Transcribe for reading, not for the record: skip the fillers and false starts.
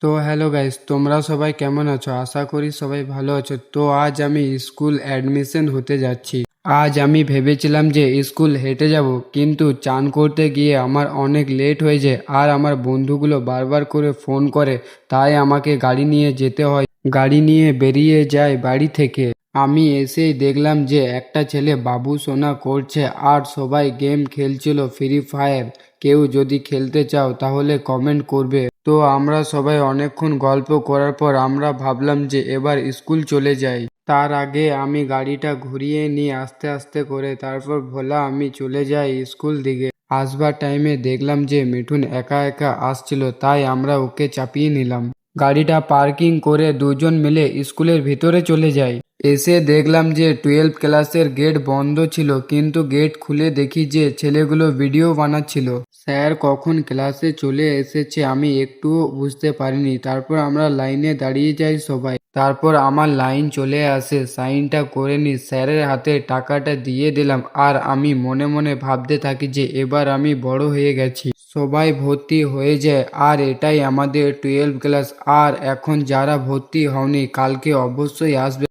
তো hello guys, তোমরা সবাই কেমন আছো? আশা করি সবাই ভালো আছো। তো আজ আমি স্কুল অ্যাডমিশন হতে যাচ্ছি। আজ আমি ভেবেছিলাম যে স্কুল হেঁটে যাব, কিন্তু চান করতে গিয়ে আমার অনেক লেট হয়ে যায় আর আমার বন্ধুগুলো বারবার করে ফোন করে, তাই আমাকে গাড়ি নিয়ে যেতে হয়। গাড়ি নিয়ে বেরিয়ে যায় বাড়ি থেকে। আমি এসেই দেখলাম যে একটা ছেলে বাবু সোনা করছে আর সবাই গেম খেলছিল, ফ্রি ফায়ার। কেউ যদি খেলতে চাও তাহলে কমেন্ট করবে। তো আমরা সবাই অনেকক্ষণ গল্প করার পর আমরা ভাবলাম যে এবার স্কুল চলে যাই। তার আগে আমি গাড়িটা ঘুরিয়ে নিই আস্তে আস্তে করে, তারপর ভোলা আমি চলে যাই স্কুল দিকে। আসবার টাইমে দেখলাম যে মিঠুন একা একা আসছিল, তাই আমরা ওকে চাপিয়ে নিলাম। গাড়িটা পার্কিং করে দুজন মিলে স্কুলের ভিতরে চলে যাই। এসে দেখলাম যে 12 ক্লাসের গেট বন্ধ ছিল, কিন্তু গেট খুলে দেখি যে ছেলেগুলো ভিডিও বানাচ্ছিল। স্যার কখন ক্লাসে চলে এসেছে আমি একটুও বুঝতে পারিনি। তারপর আমরা লাইনে দাঁড়িয়ে যাই সবাই। তারপর আমার লাইন চলে আসে, সাইনটা করে নি, স্যারের হাতে টাকাটা দিয়ে দিলাম আর আমি মনে মনে ভাবতে থাকি যে এবার আমি বড় হয়ে গেছি। সবাই ভর্তি হয়ে যায় আর এটাই আমাদের 12 ক্লাস। আর এখন যারা ভর্তি হওনি কালকে অবশ্যই আসবে।